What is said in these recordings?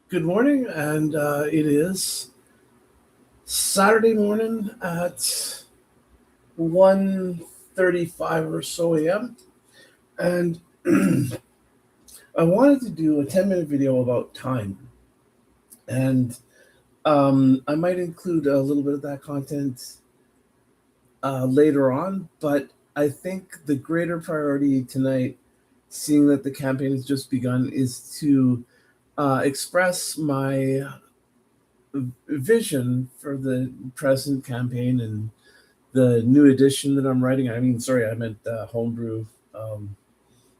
Good morning, and it is Saturday morning at 1:35 or so a.m. And I wanted to do a 10-minute video about time, and I might include a little bit of that content later on. But I think the greater priority tonight, seeing that the campaign has just begun, is to express my vision for the present campaign and the new edition that I'm writing. I mean, sorry, I meant homebrew,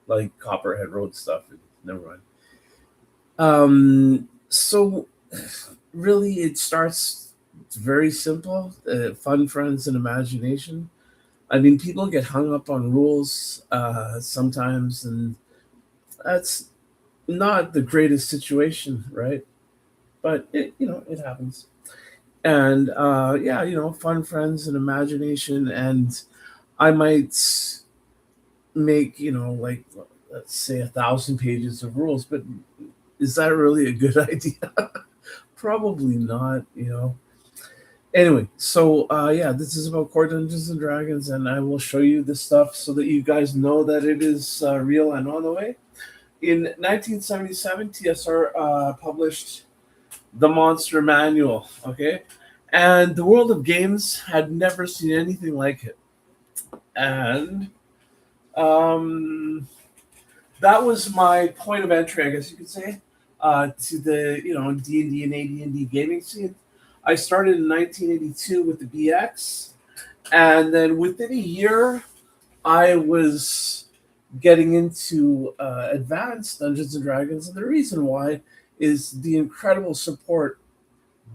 like Copperhead Road stuff. Never mind. So really, it starts. It's very simple: fun, friends, and imagination. I mean, people get hung up on rules sometimes, and that's not the greatest situation, right? But it happens. And yeah, fun, friends, and imagination, and I might make like, let's say 1,000 pages of rules, but is that really a good idea? Probably not. Anyway, so yeah, this is about core Dungeons and Dragons, and I will show you this stuff so that you guys know that it is real and on the way. In 1977, TSR published the Monster Manual. Okay, and the world of games had never seen anything like it, and um, that was my point of entry, I guess you could say, to the D&D and AD&D gaming scene. I started in 1982 with the BX, and then within a year, I was getting into advanced Dungeons and Dragons, and the reason why is the incredible support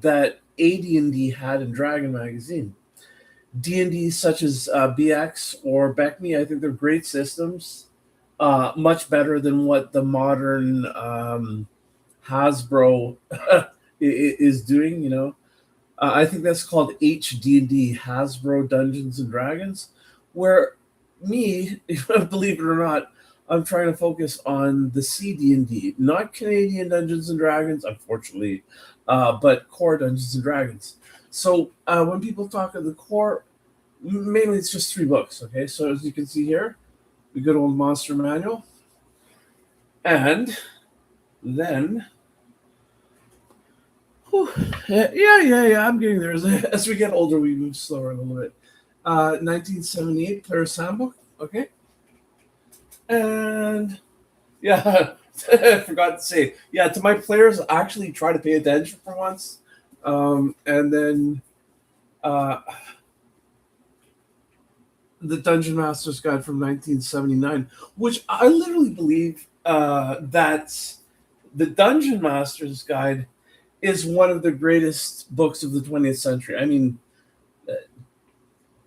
that AD&D had in Dragon Magazine. D&D such as BX or BECMI, I think they're great systems, much better than what the modern Hasbro is doing. I think that's called HD&D, Hasbro Dungeons and Dragons, where me, believe it or not, I'm trying to focus on the CD&D, not Canadian Dungeons and Dragons, unfortunately, but core Dungeons and Dragons. So when people talk of the core, mainly it's just 3 books. Okay, so as you can see here, we go to a Monster Manual, and then, whew, yeah. I'm getting there. As we get older, we move slower a little bit. 1978 Player's Handbook. Okay, and yeah, I forgot to say, yeah, to my players, actually try to pay attention for once. And then uh, the Dungeon Master's Guide from 1979, which I literally believe that the Dungeon Master's Guide is one of the greatest books of the 20th century. I mean, uh,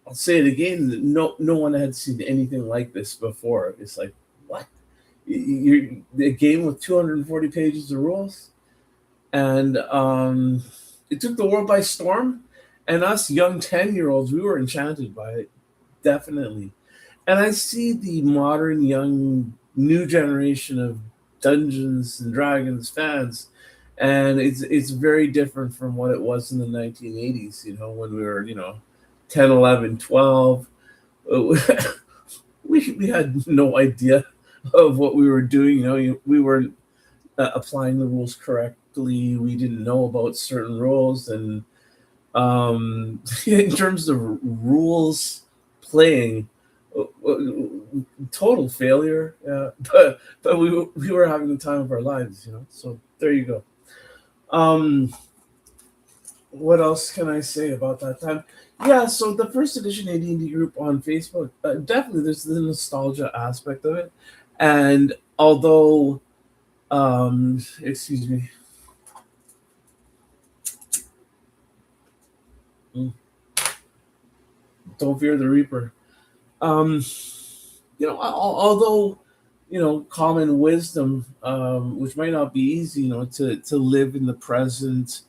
I'll say it again: no one had seen anything like this before. It's like, what? You're a game with 240 pages of rules, and it took the world by storm. And us young 10-year-olds, we were enchanted by it, definitely. And I see the modern young new generation of Dungeons and Dragons fans, and it's very different from what it was in the 1980s. When we were 10, 11, 12. We had no idea of what we were doing. We weren't applying the rules correctly. We didn't know about certain rules, and in terms of rules playing, total failure. But we were having the time of our lives. So there you go. Um, what else can I say about that time? Yeah, so the first edition AD&D group on Facebook, definitely there's the nostalgia aspect of it, and although, excuse me, Mm, don't fear the Reaper. Um, although common wisdom, which might not be easy, to live in the present,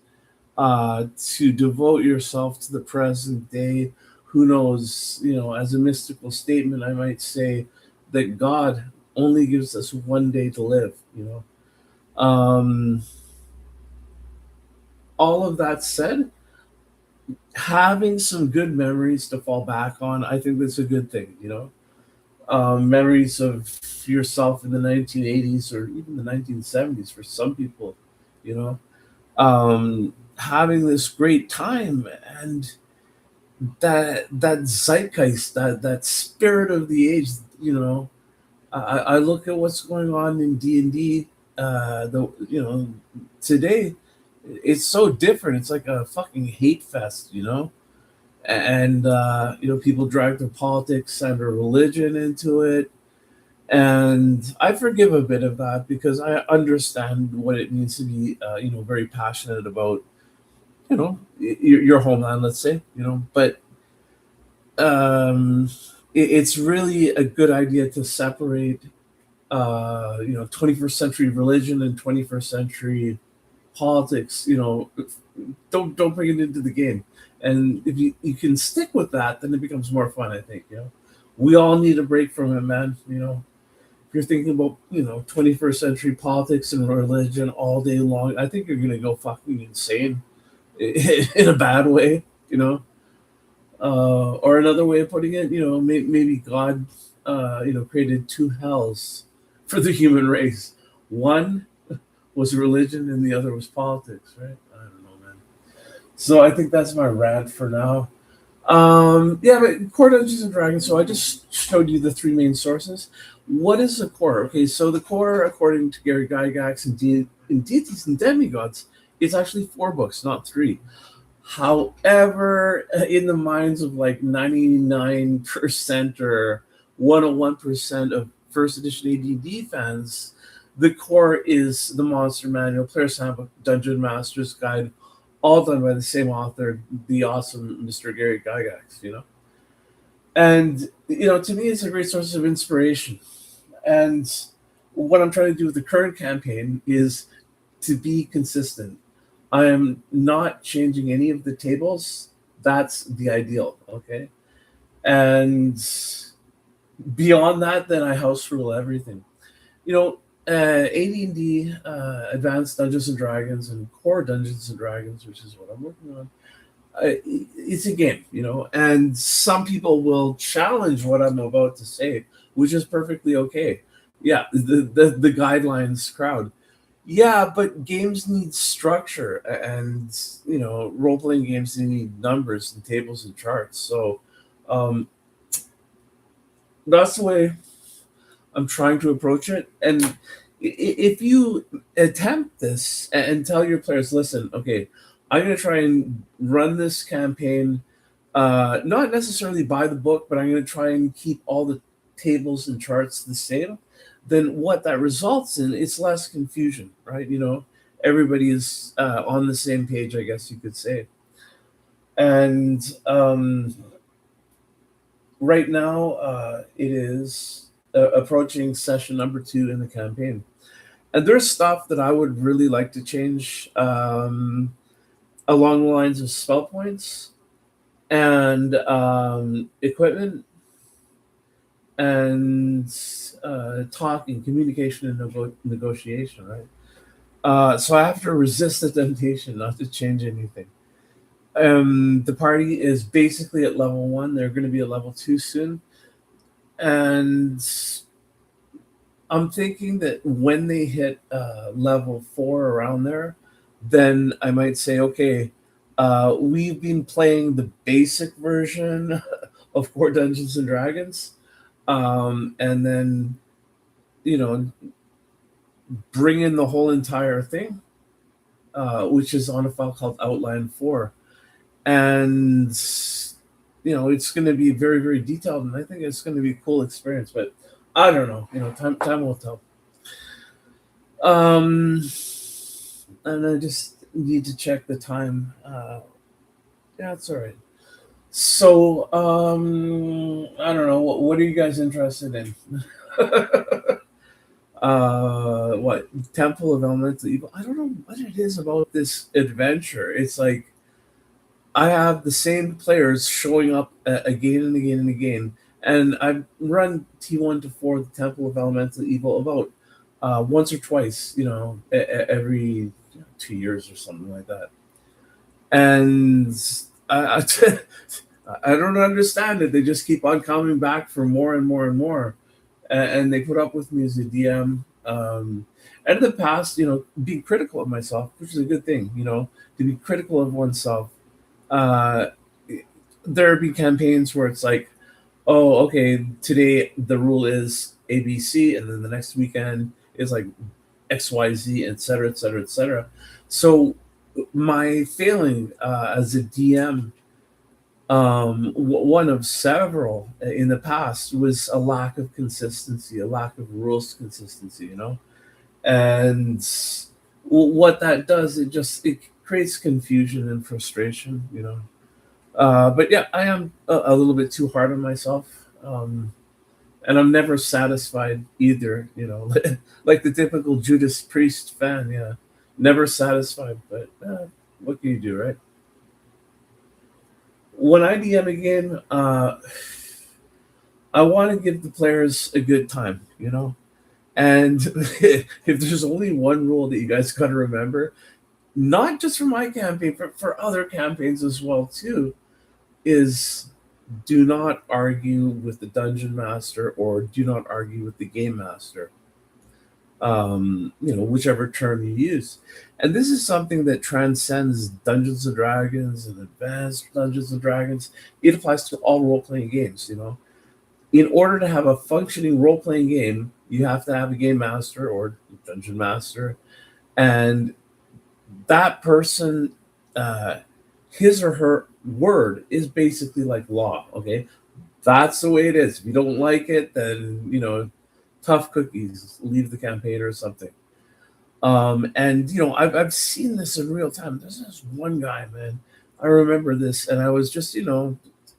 to devote yourself to the present day. Who knows? As a mystical statement, I might say that God only gives us one day to live. Um, all of that said, having some good memories to fall back on, I think that's a good thing. Memories of yourself in the 1980s or even the 1970s for some people. You know, having this great time, and that zeitgeist, that spirit of the age. I look at what's going on in D&D. The today, it's so different. It's like a fucking hate fest. And people drag their politics and their religion into it, and I forgive a bit of that because I understand what it means to be very passionate about your homeland, let's say. But it's really a good idea to separate 21st century religion and 21st century politics. Don't bring it into the game. And if you can stick with that, then it becomes more fun, I think. We all need a break from it, man. If you're thinking about 21st century politics and religion all day long, I think you're gonna go fucking insane in a bad way. Or another way of putting it, maybe God created two hells for the human race. One was religion and the other was politics, right? I don't know, man. So I think that's my rant for now. Yeah, but Core Dungeons and Dragons. So I just showed you the three main sources. What is the core? Okay, so the core, according to Gary Gygax in Deities and Demigods, is actually 4 books, not 3. However, in the minds of like 99% or 101% of first edition AD&D fans, the core is the Monster Manual, Player's Handbook, Dungeon Master's Guide, all done by the same author, the awesome Mr. Gary Gygax. And to me, it's a great source of inspiration. And what I'm trying to do with the current campaign is to be consistent. I am not changing any of the tables. That's the ideal, okay? And beyond that, then I house rule everything. AD&D, Advanced Dungeons and Dragons, and Core Dungeons and Dragons, which is what I'm working on. It's a game, and some people will challenge what I'm about to say, which is perfectly okay. Yeah, the guidelines crowd. Yeah, but games need structure, and role playing games need numbers and tables and charts. So um, that's the way I'm trying to approach it. And if you attempt this and tell your players, listen, okay, I'm going to try and run this campaign, not necessarily by the book, but I'm going to try and keep all the tables and charts the same, then what that results in is less confusion, right? Everybody is on the same page, I guess you could say. And right now, it is approaching session number 2 in the campaign. And there's stuff that I would really like to change along the lines of spell points and equipment and talking, communication, and negotiation, right? So I have to resist the temptation not to change anything. The party is basically at level 1. They're going to be at level 2 soon. And I'm thinking that when they hit level 4, around there, then I might say, okay, we've been playing the basic version of Core Dungeons and Dragons, and then bring in the whole entire thing, which is on a file called Outline 4, and it's going to be very, very detailed, and I think it's going to be a cool experience. But I don't know. Time will tell. And I just need to check the time. Yeah, it's all right. So, I don't know. What are you guys interested in? What Temple of Elemental Evil? I don't know what it is about this adventure. It's like I have the same players showing up again and again and again, and I've run T1 to 4, the Temple of Elemental Evil, about once or twice, every 2 years or something like that. And I, I, I don't understand it. They just keep on coming back for more and more and more, and they put up with me as a DM. And in the past, be critical of myself, which is a good thing. To be critical of oneself. Uh, there be campaigns where it's like, oh, okay, today the rule is ABC, and then the next weekend is like XYZ, et cetera, et cetera, et cetera. So my failing as a DM, one of several in the past, was a lack of consistency, a lack of rules consistency, and what that does, it creates confusion and frustration. But yeah, I am a little bit too hard on myself. And I'm never satisfied either. Like the typical Judas Priest fan. Yeah, never satisfied. But what can you do, right? When I DM a game, I want to give the players a good time. And if there's only one rule that you guys got to remember, not just for my campaign, but for other campaigns as well too, is do not argue with the dungeon master or do not argue with the game master, whichever term you use. And this is something that transcends Dungeons and Dragons and Advanced Dungeons and Dragons. It applies to all role playing games. In order to have a functioning role playing game, you have to have a game master or dungeon master. And that person, uh, his or her word is basically like law. Okay, that's the way it is. If you don't like it, then tough cookies, leave the campaign or something. And I've seen this in real time. There's this one guy, man. I remember this, and I was just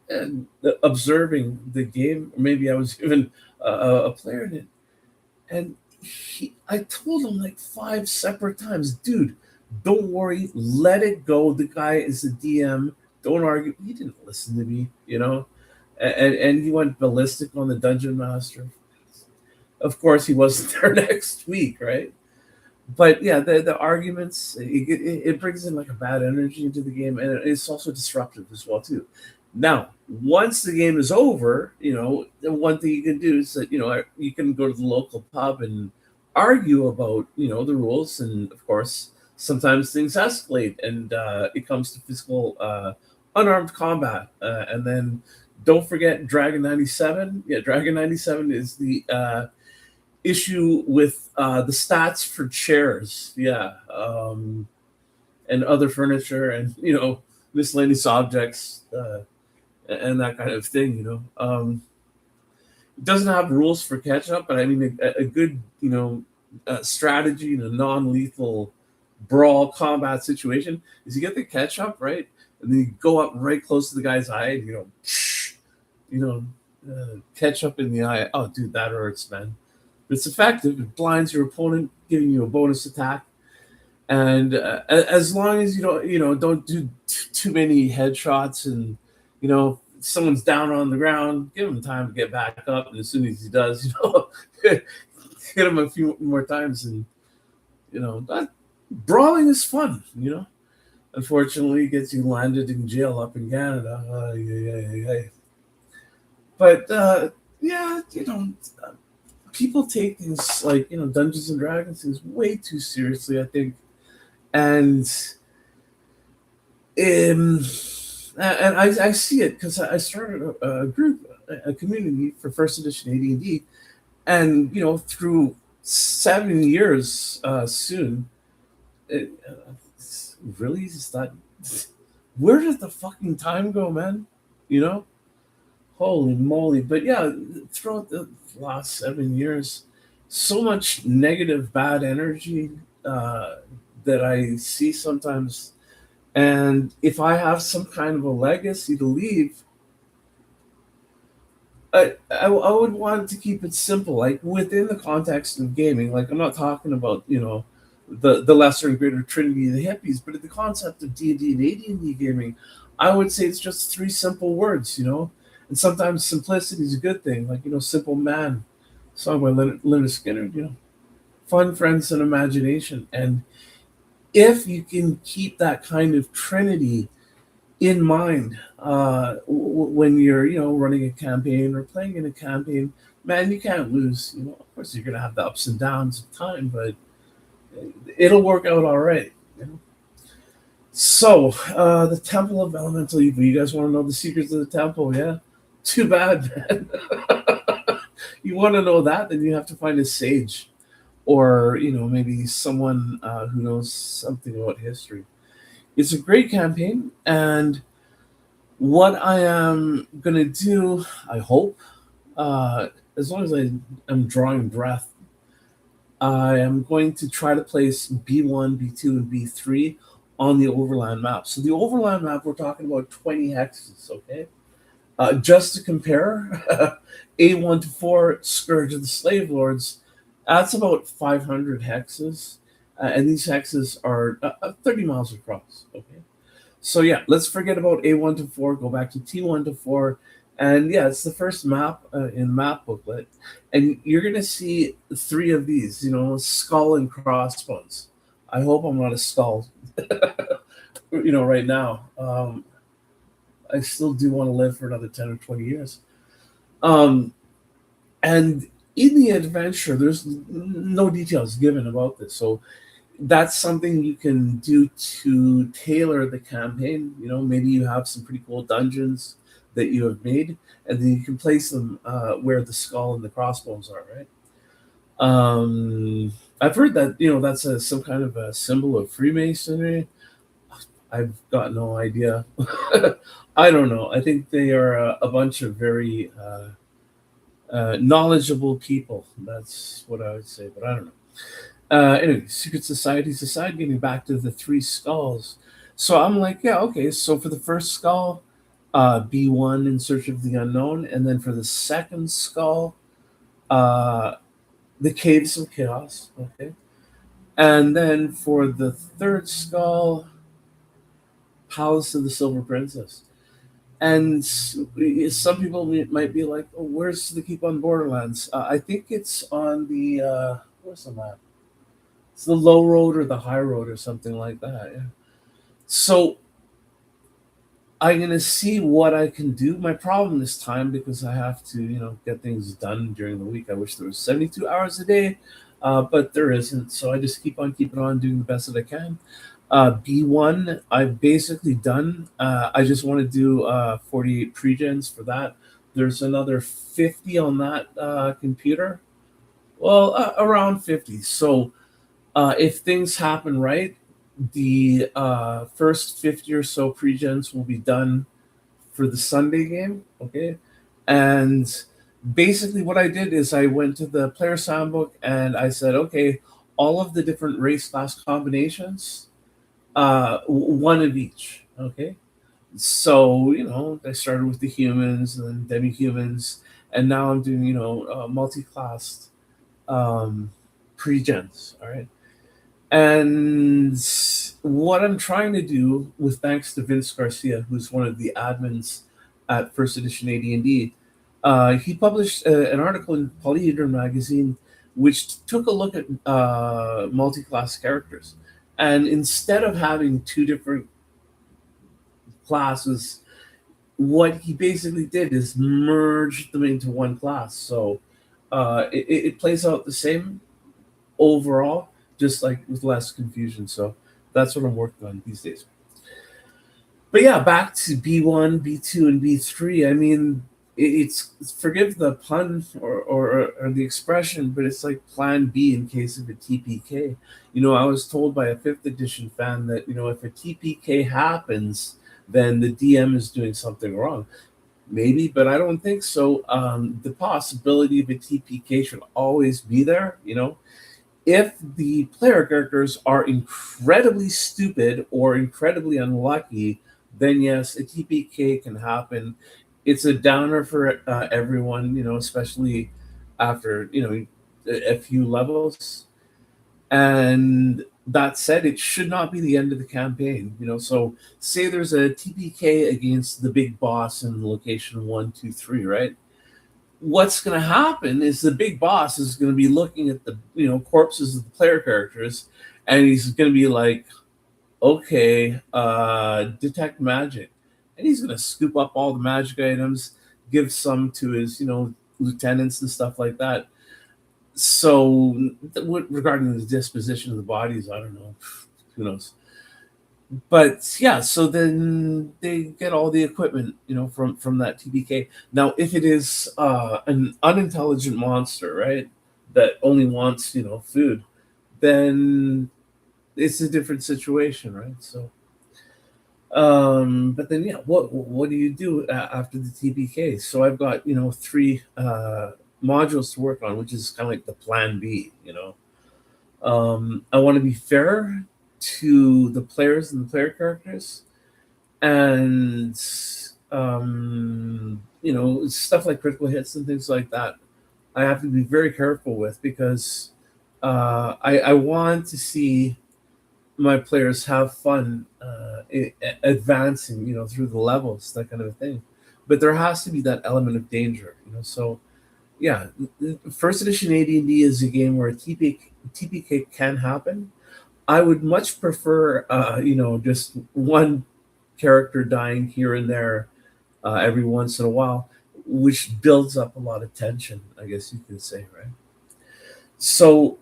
and observing the game. Or maybe I was even a player in it, and I told him like five separate times, dude, don't worry, let it go. The guy is a DM. Don't argue. He didn't listen to me. And he went ballistic on the dungeon master. Of course, he wasn't there next week, right? But yeah, the arguments, it brings in like a bad energy into the game, and it's also disruptive as well too. Now, once the game is over, the one thing you can do is that you can go to the local pub and argue about the rules, and of course, sometimes things escalate, and it comes to physical unarmed combat, and then don't forget Dragon 97. Yeah, Dragon 97 is the issue with the stats for chairs, yeah, and other furniture, and miscellaneous objects, and that kind of thing. It doesn't have rules for catch up, but I mean a good strategy in a non-lethal brawl combat situation is you get the catch up right, and then you go up right close to the guy's eye, and you know, catch up in the eye. Oh, dude, that hurts, man. It's effective. It blinds your opponent, giving you a bonus attack. And as long as don't do too many headshots, and someone's down on the ground, give him time to get back up. And as soon as he does, hit him a few more times. And that brawling is fun. Unfortunately, it gets you landed in jail up in Canada. Yeah. But yeah, people take things like Dungeons and Dragons things way too seriously, I think, and um, I see it because I started a group, a community for first edition AD&D, and through 7 years soon, it, really is that. Where did the fucking time go, man? You know, Holy moly! But yeah, throughout the last 7 years, so much negative, bad energy that I see sometimes. And if I have some kind of a legacy to leave, I would want to keep it simple, like within the context of gaming. Like I'm not talking about the lesser and greater trinity of the hippies, but in the concept of D&D and AD&D gaming, I would say it's just three simple words. And sometimes simplicity is a good thing, like Simple Man, song by Leonard Skinner. Fun, friends, and imagination. And if you can keep that kind of trinity in mind when you're running a campaign or playing in a campaign, man, you can't lose. Of course you're gonna have the ups and downs of time, but it'll work out all right. So, the Temple of Elemental Evil. You guys want to know the secrets of the temple? Yeah. Too bad, man. You want to know that, then you have to find a sage, or maybe someone who knows something about history. It's a great campaign, and what I am gonna do, I hope, uh, as long as I am drawing breath, I am going to try to place B1, B2, and B3 on the overland map. So the overland map, we're talking about 20 hexes, okay? Just to compare, A1 to 4, Scourge of the Slave Lords, that's about 500 hexes. And these hexes are 30 miles across, okay? So yeah, let's forget about A1 to 4, go back to T1 to 4. And yeah, it's the first map in map booklet. And you're going to see three of these, skull and crossbones. I hope I'm not a skull, right now. I still do want to live for another 10 or 20 years. Um, and in the adventure, there's no details given about this. So that's something you can do to tailor the campaign. Maybe you have some pretty cool dungeons that you have made, and then you can place them where the skull and the crossbones are, right? I've heard that that's some kind of a symbol of Freemasonry. I've got no idea. I don't know. I think they are a bunch of very knowledgeable people. That's what I would say, but I don't know. Anyway, secret societies aside, getting back to the three skulls. So I'm like, yeah, okay. So for the first skull, B1 in search of the unknown, and then for the second skull, uh, the caves of chaos. Okay, and then for the third skull, Palace of the Silver Princess. And some people might be like, oh, where's the Keep on Borderlands? I think it's on the where's the map? It's the low road or the high road or something like that. Yeah. So I'm gonna see what I can do. My problem this time, because I have to, get things done during the week. I wish there was 72 hours a day, but there isn't. So I just keep on keeping on doing the best that I can. B1, I've basically done. I just want to do 48 pregens for that. There's another 50 on that computer. Well, around 50. So if things happen right, the first 50 or so pregens will be done for the Sunday game. Okay. And basically, what I did is I went to the player handbook and I said, okay, all of the different race class combinations, one of each. Okay. So, I started with the humans and then demi humans, and now I'm doing, multi classed pregens. All right. And what I'm trying to do, with thanks to Vince Garcia, who's one of the admins at First Edition AD&D, he published an article in Polyhedron magazine, which took a look at multi-class characters. And instead of having two different classes, what he basically did is merge them into one class. So it plays out the same overall, just like with less confusion. So that's what I'm working on these days. But yeah, back to B1, B2, and B3. I mean, it's forgive the pun or the expression, but it's like Plan B in case of a TPK. I was told by a fifth edition fan that if a TPK happens, then the DM is doing something wrong. Maybe, but I don't think so. The possibility of a TPK should always be there. If the player characters are incredibly stupid or incredibly unlucky, then yes, a TPK can happen. It's a downer for everyone, especially after a few levels. And that said, it should not be the end of the campaign. So say there's a TPK against the big boss in location 1, 2, 3, right? What's going to happen is the big boss is going to be looking at the corpses of the player characters, and he's going to be like, okay, detect magic. And he's going to scoop up all the magic items, give some to his, lieutenants and stuff like that. So, regarding the disposition of the bodies, I don't know. Who knows? But yeah, so then they get all the equipment, from that TBK. Now, if it is an unintelligent monster, right, that only wants, food, then it's a different situation, right? So, but then yeah, what do you do after the TBK? So I've got three modules to work on, which is kind of like the plan B. I want to be fair to the players and the player characters, and stuff like critical hits and things like that. I have to be very careful with because I want to see my players have fun advancing, through the levels, that kind of a thing. But there has to be that element of danger, So yeah, first edition AD&D is a game where TPK can happen. I would much prefer, just one character dying here and there every once in a while, which builds up a lot of tension, I guess you could say, right? So,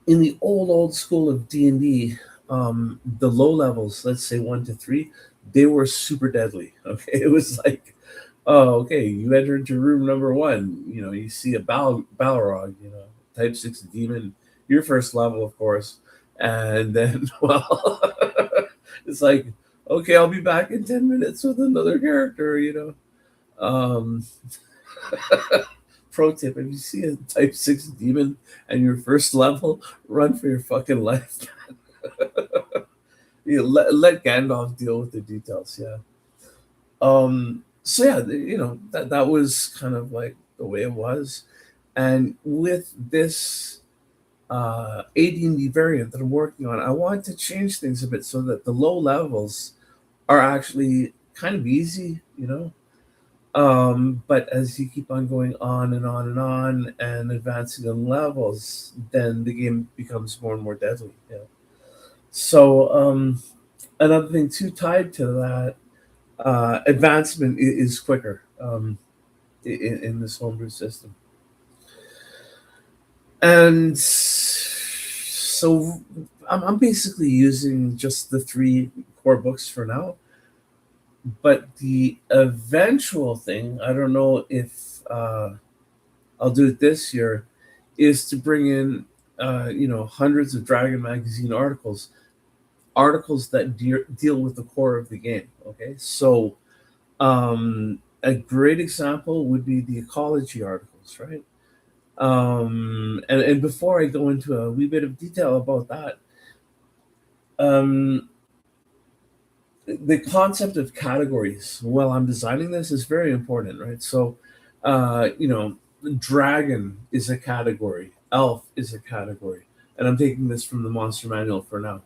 in the old school of D&D, the low levels, let's say 1 to 3, they were super deadly. Okay, it was like, oh, okay, you enter into room number 1, you see a Balrog, type 6 demon, your first level, of course, and then well, it's like, okay, I'll be back in 10 minutes with another character. Um, Pro tip: if you see a type 6 demon and your first level, run for your fucking life. Let Gandalf deal with the details. Yeah. So yeah, that was kind of like the way it was, and with this AD&D variant that I'm working on, I want to change things a bit so that the low levels are actually kind of easy. But as you keep on going on and on and on and advancing in levels, then the game becomes more and more deadly. Yeah. So another thing too tied to that, advancement is quicker in this homebrew system, and so I'm basically using just the three core books for now. But the eventual thing, I don't know if I'll do it this year, is to bring in hundreds of Dragon Magazine articles that deal with the core of the game. Okay, so a great example would be the ecology articles, right? And before I go into a wee bit of detail about that, um, the concept of categories while I'm designing this is very important, right? So, dragon is a category, elf is a category, and I'm taking this from the monster manual for now.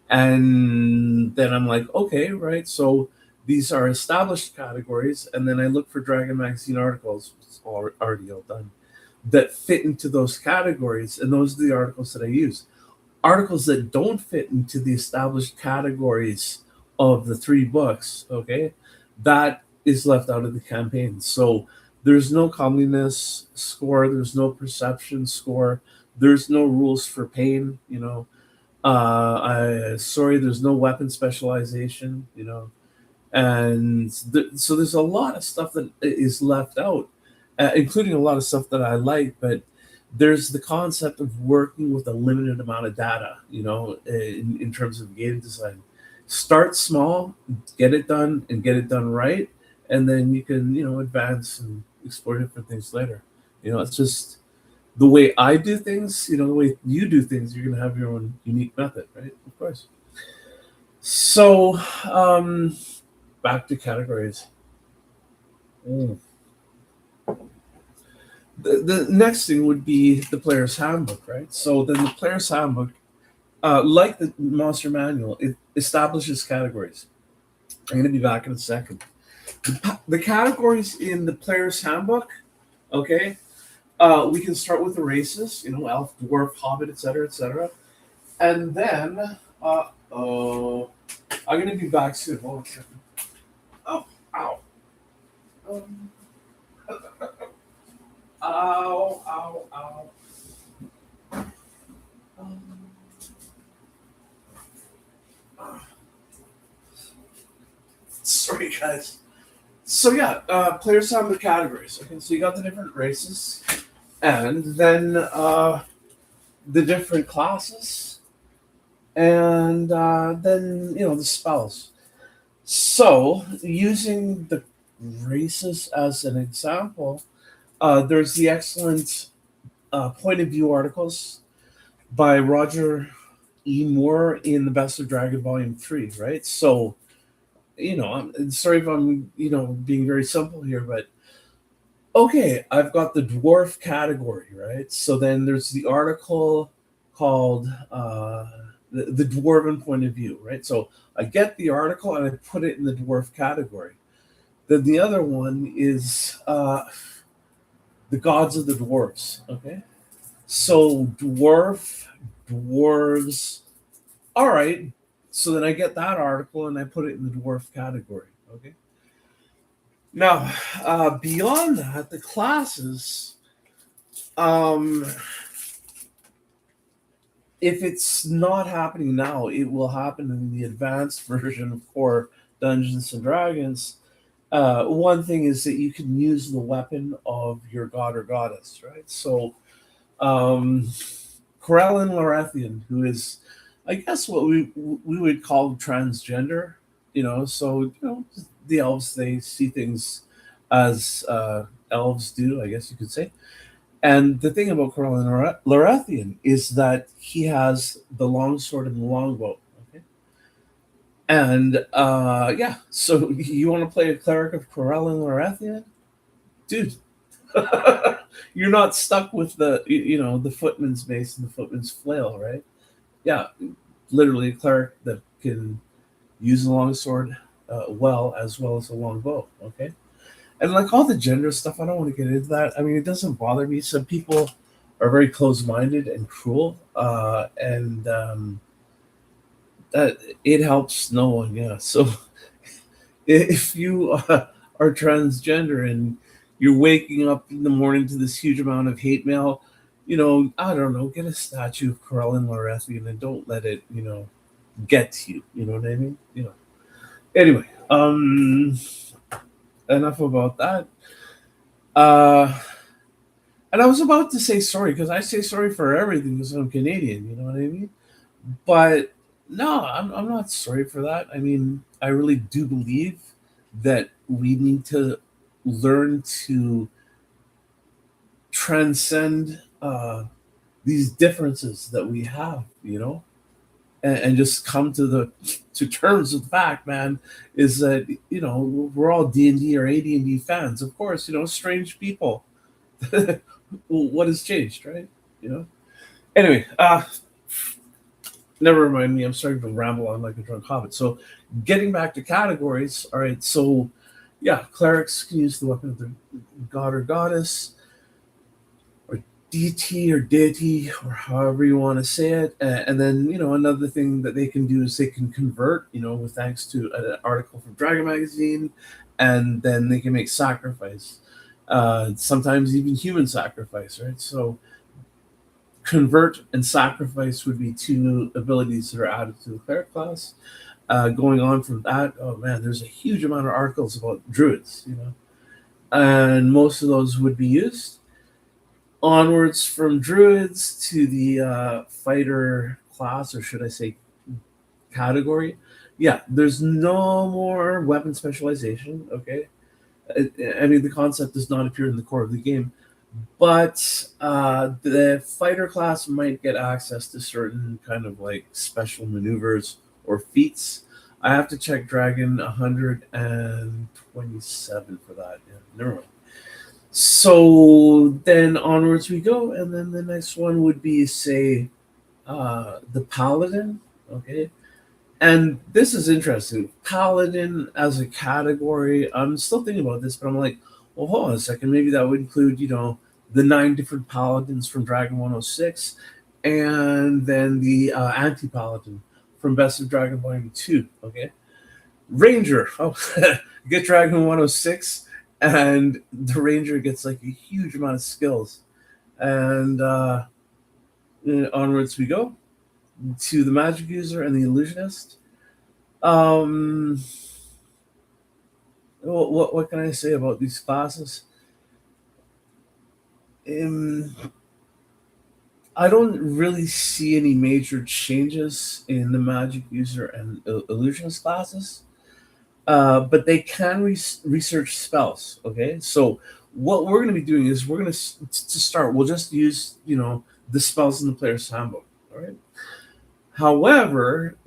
And then I'm like, okay, right, so these are established categories, and then I look for Dragon Magazine articles, it's already all done, that fit into those categories, and those are the articles that I use. Articles that don't fit into the established categories of the three books, okay, that is left out of the campaign. So there's no comeliness score, there's no perception score, there's no rules for pain, sorry, there's no weapon specialization, and so there's a lot of stuff that is left out, including a lot of stuff that I like, but there's the concept of working with a limited amount of data, in terms of game design. Start small, get it done, and get it done right, and then you can, advance and explore different things later. It's just the way I do things, the way you do things, you're going to have your own unique method, right? Of course. So, back to categories. Mm. The next thing would be the player's handbook, right? So then the player's handbook, like the monster manual, it establishes categories. I'm going to be back in a second. The categories in the player's handbook, okay, we can start with the races, elf, dwarf, hobbit, etc., etc. And then, Oh, I'm gonna be back soon. Hold on a second. Oh, ow. Um, ow, ow, ow. Um, ah, sorry, guys. So yeah, players have the categories. Okay, so you got the different races, and then the different classes, and then the spells. So using the races as an example, there's the excellent point of view articles by Roger E. Moore in the Best of Dragon Volume 3, right? So, I'm sorry if I'm, being very simple here, but okay, I've got the dwarf category, right? So then there's the article called the Dwarven Point of View, right? So I get the article and I put it in the dwarf category. Then the other one is the Gods of the Dwarves, okay? So dwarves. All right. So then I get that article and I put it in the dwarf category. Okay. Now, beyond that, the classes. Um, if it's not happening now, it will happen in the advanced version of Core Dungeons and Dragons. One thing is that you can use the weapon of your god or goddess, right? So, um, Corellin Lorethian, who is, I guess, what we would call transgender. So the elves, they see things as elves do, I guess you could say. And the thing about Corellin Lorethian is that he has the long sword and the longbow. Okay, and yeah, so you want to play a cleric of Corellin Lorethian, dude? You're not stuck with the footman's mace and the footman's flail, right? Yeah, literally a cleric that can use a long sword well as a long bow. Okay, and like all the gender stuff, I don't want to get into that. I mean, it doesn't bother me. Some people are very close-minded and cruel, and that it helps no one. Yeah, so if you are transgender and you're waking up in the morning to this huge amount of hate mail, I don't know, get a statue of Corellin Lorethian and don't let it, get to you. You know what I mean? Anyway, enough about that. Uh, and I was about to say sorry because I say sorry for everything because I'm Canadian. You know what I mean? But no, I'm not sorry for that. I mean, I really do believe that we need to learn to transcend these differences that we have, and just come to terms with the fact, man, is that we're all D&D or AD&D fans. Of course, strange people. What has changed, right? Anyway, never remind me. I'm starting to ramble on like a drunk hobbit. So, getting back to categories. All right. So, yeah, clerics can use the weapon of the god or goddess, or DT or deity, or however you want to say it. And then, another thing that they can do is they can convert. With thanks to an article from Dragon Magazine, and then they can make sacrifice. Sometimes even human sacrifice, right? So convert and sacrifice would be two abilities that are added to the cleric class. Going on from that, oh man, there's a huge amount of articles about druids, and most of those would be used. Onwards from druids to the fighter class, or should I say category. Yeah, there's no more weapon specialization. Okay, I mean the concept does not appear in the core of the game, but the fighter class might get access to certain kind of like special maneuvers or feats. I have to check Dragon 127 for that. Yeah, never mind. So then onwards we go, and then the next one would be, say, the Paladin. Okay, and this is interesting. Paladin as a category, I'm still thinking about this, but I'm like, well, hold on a second. Maybe that would include, the 9 different paladins from Dragon 106, and then the anti paladin from Best of Dragon Volume 2. Okay, Ranger. Oh, get Dragon 106, and the Ranger gets like a huge amount of skills. And onwards we go to the Magic User and the Illusionist. Um, what can I say about these classes? Um, I don't really see any major changes in the Magic User and Illusionist classes, but they can research spells. Okay, so what we're going to be doing is we're going to start. We'll just use the spells in the player's handbook. All right. However,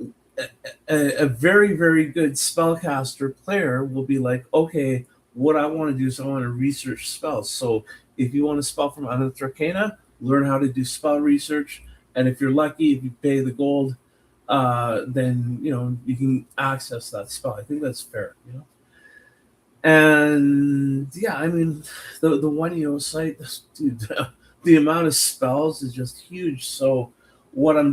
a very very good spellcaster player will be like, okay, what I want to do is I want to research spells. So if you want to spell from Unearthed Arcana, learn how to do spell research, and if you're lucky, if you pay the gold, then you can access that spell. I think that's fair. And yeah, I mean, the one site, dude, the amount of spells is just huge. So what I'm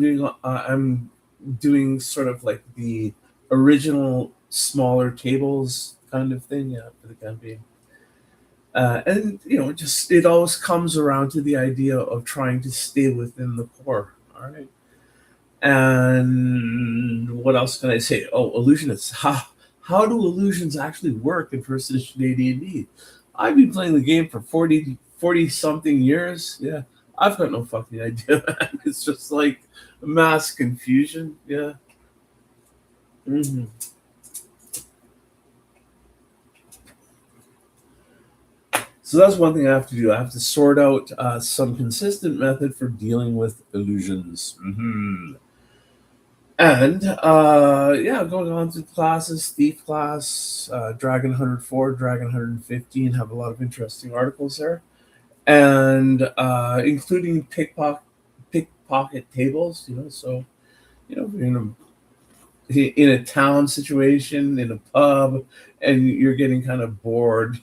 doing sort of like the original smaller tables kind of thing, yeah, for the campaign. And just it always comes around to the idea of trying to stay within the core. All right. And what else can I say? Oh, illusionists. How do illusions actually work in first edition AD&D? I've been playing the game for 40 something years. Yeah, I've got no fucking idea. It's just like mass confusion. Yeah. hmm So that's one thing I have to do. I have to sort out some consistent method for dealing with illusions. And yeah, going on through classes, Thief class, Dragon 104, Dragon 115 have a lot of interesting articles there, and including pickpocket tables. So in a town situation, in a pub, and you're getting kind of bored.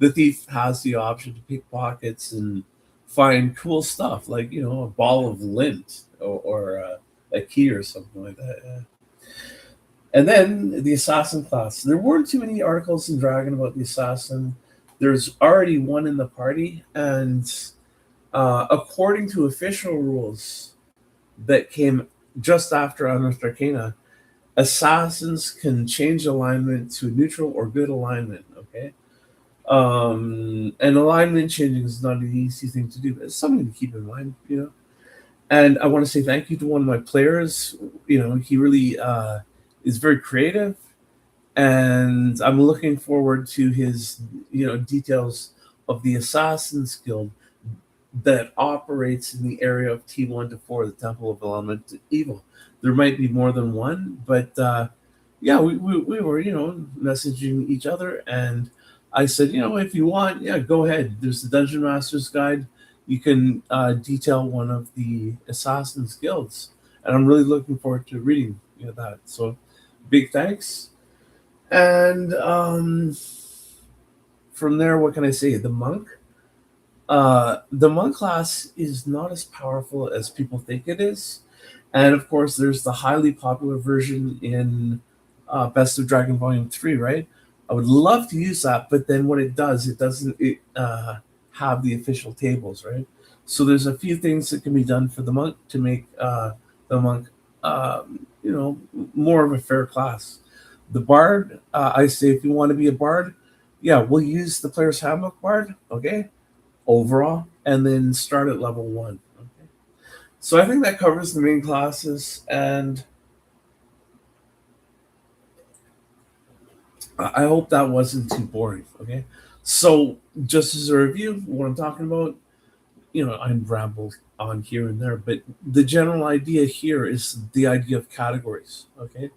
The thief has the option to pick pockets and find cool stuff like a ball of lint or a key or something like that. Yeah. And then the assassin class. There weren't too many articles in Dragon about the assassin. There's already one in the party, and according to official rules that came just after Unearthed Arcana, assassins can change alignment to neutral or good alignment. Okay. And alignment changing is not an easy thing to do, but it's something to keep in mind. And I want to say thank you to one of my players. He really is very creative, and I'm looking forward to his details of the Assassin's Guild that operates in the area of T1 to 4, the Temple of Elemental Evil. There might be more than one, but yeah, we were messaging each other, and I said, if you want, yeah, go ahead. There's the Dungeon Master's Guide. You can detail one of the Assassin's Guilds, and I'm really looking forward to reading that. So, big thanks. And from there, what can I say? The monk class is not as powerful as people think it is, and of course, there's the highly popular version in Best of Dragon Volume 3, right? I would love to use that, but then what it does, it doesn't have the official tables, right? So there's a few things that can be done for the monk to make the monk, more of a fair class. The bard, I say, if you want to be a bard, yeah, we'll use the player's handbook bard, okay, overall, and then start at level 1. Okay, so I think that covers the main classes, and I hope that wasn't too boring. Okay, so just as a review, what I'm talking about, I rambled on here and there, but the general idea here is the idea of categories. Okay,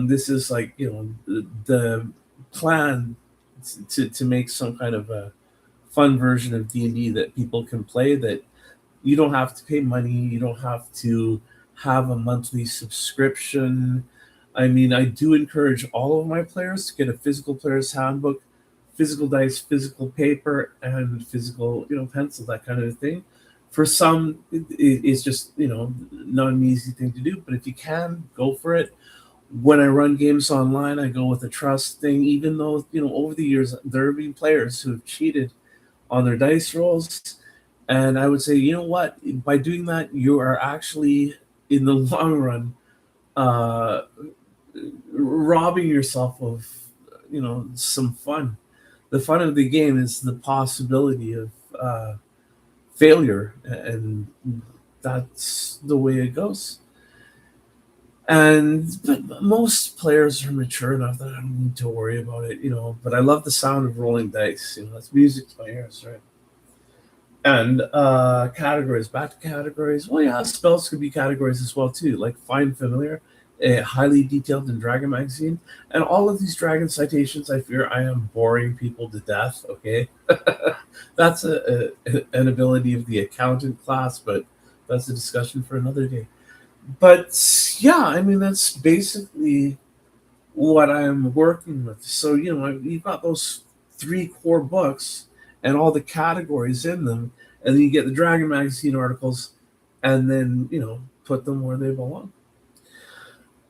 this is like the plan to make some kind of a fun version of D&D that people can play, that you don't have to pay money, you don't have to have a monthly subscription. I mean, I do encourage all of my players to get a physical player's handbook, physical dice, physical paper, and physical pencil, that kind of thing, For some, it's just not an easy thing to do. But if you can, go for it. When I run games online, I go with a trust thing. Even though over the years there have been players who have cheated on their dice rolls, and I would say, you know what? By doing that, you are actually in the long run uh, robbing yourself of some fun. The fun of the game is the possibility of failure, and that's the way it goes. And but most players are mature enough that I don't need to worry about it. But I love the sound of rolling dice. That's music to my ears, right? And categories, back to categories. Well, yeah, spells could be categories as well too, like Find Familiar, highly detailed in Dragon Magazine, and all of these Dragon citations. I fear I am boring people to death. Okay, that's an ability of the accountant class, but that's a discussion for another day. But yeah, I mean that's basically what I'm working with. So you've got those three core books and all the categories in them, and then you get the Dragon magazine articles, and then put them where they belong.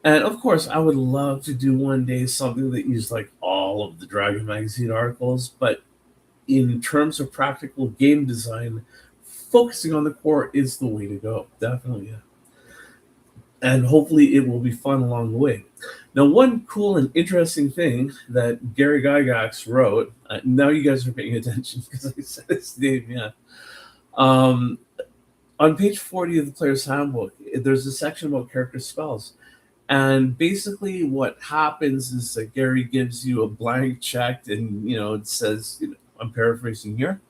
And of course, I would love to do one day something that used like all of the Dragon magazine articles, but in terms of practical game design, focusing on the core is the way to go. Definitely, yeah. And hopefully it will be fun along the way. Now, one cool and interesting thing that Gary Gygax wrote, now you guys are paying attention because I said his name, yeah. Um, on page 40 of the Player's Handbook, there's a section about character spells. And basically, what happens is that Gary gives you a blank check, and it says, I'm paraphrasing here.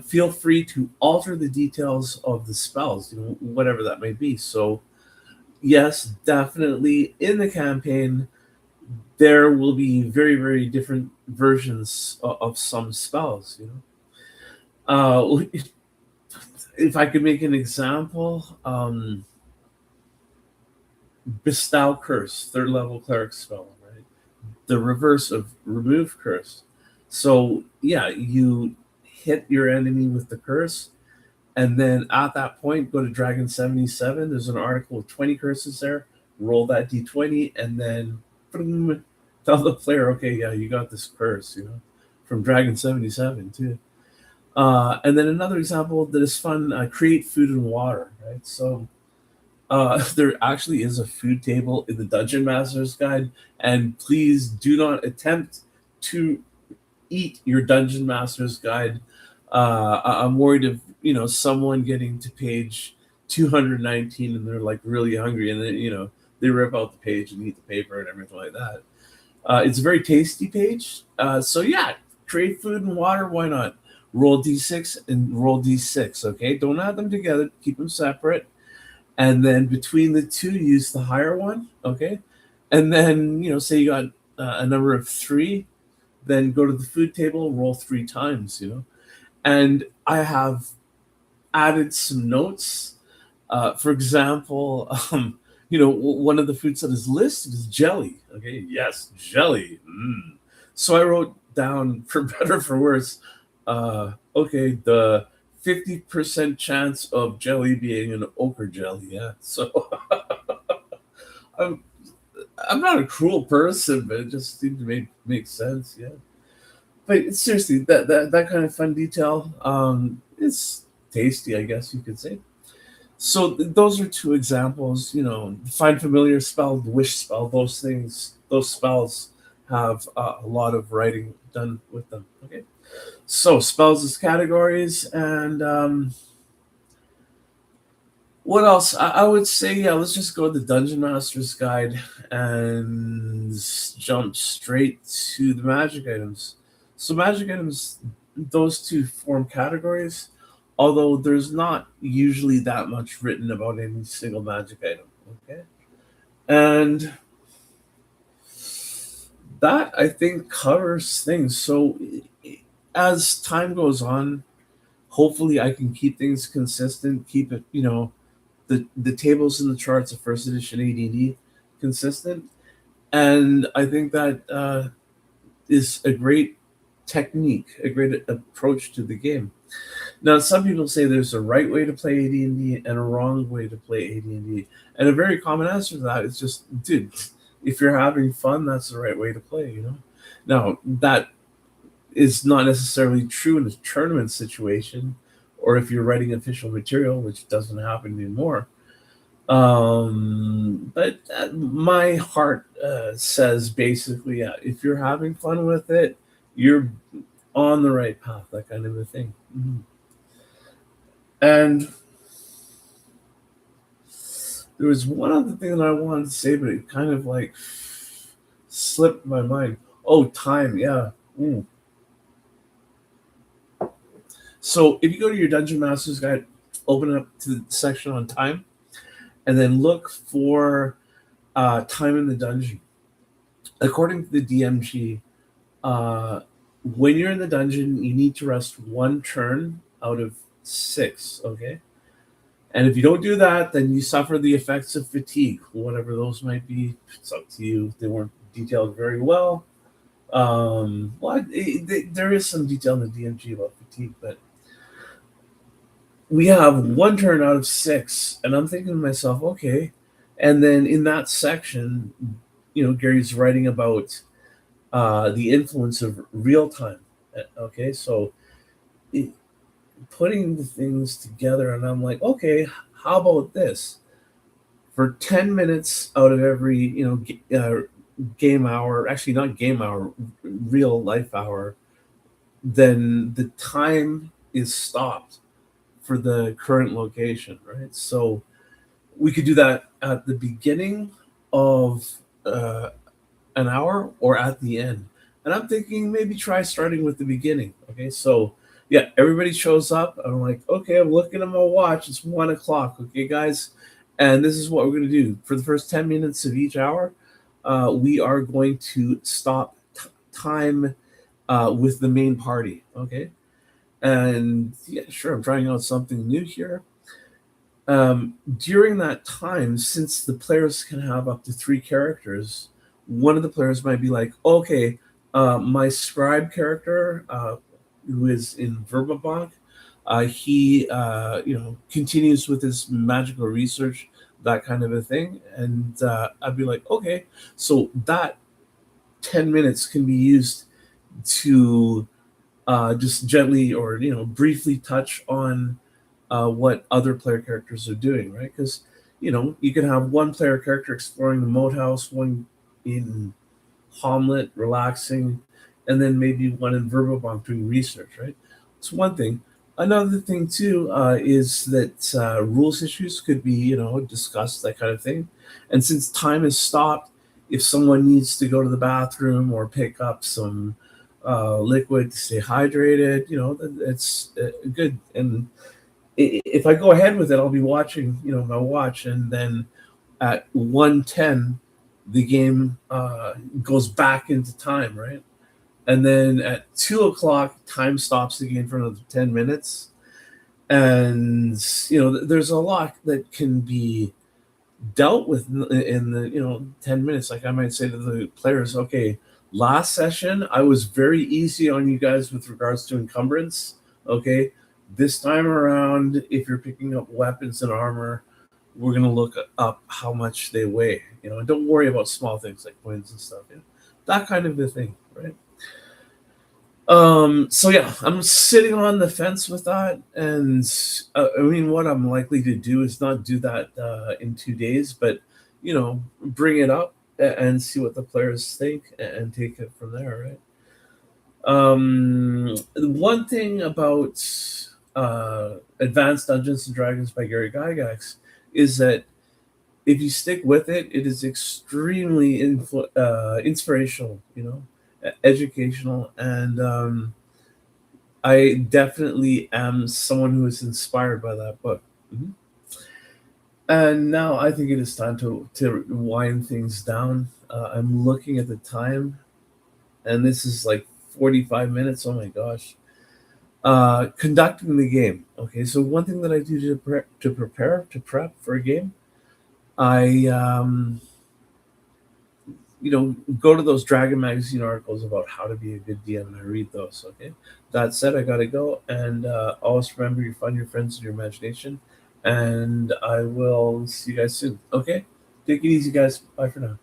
Feel free to alter the details of the spells, whatever that may be. So, yes, definitely in the campaign, there will be very, very different versions of some spells. If I could make an example, Bestow Curse, third level cleric spell, right? The reverse of Remove Curse. So yeah, you hit your enemy with the curse, and then at that point, go to Dragon 77. There's an article with 20 curses there. Roll that d20, and then boom, tell the player, okay, yeah, you got this curse, from Dragon 77 too. And then another example that is fun: create food and water. Right, so there actually is a food table in the Dungeon Master's Guide, and please do not attempt to eat your Dungeon Master's Guide. I'm worried of someone getting to page 219 and they're like really hungry, and then they rip out the page and eat the paper and everything like that. It's a very tasty page. So yeah, create food and water. Why not? Roll d6 and roll d6. Okay, don't add them together. Keep them separate. And then between the two, use the higher one. Okay, and then say you got a number of 3, then go to the food table, roll 3 times. And I have added some notes. For example, one of the foods that is listed is jelly. Okay, yes, jelly. So I wrote down, for better or for worse, okay, the 50% chance of jelly being an ochre jelly. Yeah, so I'm I'm not a cruel person, but it just seemed to make sense. Yeah, but seriously, that kind of fun detail, is tasty, I guess you could say. So those are two examples. Find familiar spell, the wish spell. Those things, those spells have a lot of writing done with them. Okay, so spells as categories, and what else? I would say, yeah, let's just go to the Dungeon Master's Guide and jump straight to the magic items. So, magic items, those two form categories, although there's not usually that much written about any single magic item. Okay. And that, I think, covers things. So, as time goes on, hopefully I can keep things consistent, keep it, the tables and the charts of first edition AD&D consistent, and I think that is a great technique, a great approach to the game. Now, some people say there's a right way to play AD&D and a wrong way to play AD&D, and a very common answer to that is just, dude, if you're having fun, that's the right way to play. Now that is not necessarily true in a tournament situation, or if you're writing official material, which doesn't happen anymore. But my heart says basically, yeah, if you're having fun with it, you're on the right path, that kind of a thing. And there was one other thing that I wanted to say, but it kind of like slipped my mind. Oh, time, yeah. So if you go to your Dungeon Master's Guide, open up to the section on time, and then look for time in the dungeon. According to the DMG, when you're in the dungeon, you need to rest one turn out of 6. Okay, and if you don't do that, then you suffer the effects of fatigue, whatever those might be. It's up to you. They weren't detailed very well. There is some detail in the DMG about fatigue, but we have one turn out of 6, and I'm thinking to myself, okay. And then in that section, Gary's writing about the influence of real time. Okay, so putting the things together, and I'm like, okay, how about this? For 10 minutes out of every game hour, actually not game hour, real life hour, then the time is stopped for the current location, right? So we could do that at the beginning of an hour or at the end. And I'm thinking maybe try starting with the beginning. Okay, so yeah, everybody shows up. I'm like, okay, I'm looking at my watch. It's 1 o'clock. Okay, guys, and this is what we're going to do for the first 10 minutes of each hour. We are going to stop time with the main party. Okay, and yeah, sure, I'm trying out something new here. During that time, since the players can have up to 3 characters, one of the players might be like, okay, my scribe character, who is in Verbabank, he continues with his magical research, that kind of a thing. And I'd be like, okay, so that 10 minutes can be used to just gently or briefly touch on what other player characters are doing, right? Because you can have one player character exploring the moat house, one in Hamlet relaxing, and then maybe one in Verbobank doing research, right? It's one thing. Another thing too is that rules issues could be discussed, that kind of thing. And since time is stopped, if someone needs to go to the bathroom or pick up some liquid to stay hydrated, it's good. And if I go ahead with it, I'll be watching, my watch, and then at 1:10, the game goes back into time, right? And then at 2 o'clock, time stops again for another 10 minutes, and there's a lot that can be dealt with in the 10 minutes. Like I might say to the players, okay, last session I was very easy on you guys with regards to encumbrance. Okay, this time around, if you're picking up weapons and armor, we're gonna look up how much they weigh. And don't worry about small things like coins and stuff. That kind of a thing, right? So yeah, I'm sitting on the fence with that, and I mean, what I'm likely to do is not do that in 2 days, but bring it up and see what the players think and take it from there, right? One thing about Advanced Dungeons and Dragons by Gary Gygax is that if you stick with it, it is extremely inspirational, educational, and I definitely am someone who is inspired by that book. Mhm. And now I think it is time to wind things down. I'm looking at the time, and this is like 45 minutes. Oh my gosh. Conducting the game. Okay, so one thing that I do to prep for a game, I go to those Dragon Magazine articles about how to be a good DM, and I read those. Okay. That said, I gotta go, and always remember you find your friends in your imagination, and I will see you guys soon. Okay. Take it easy, guys. Bye for now.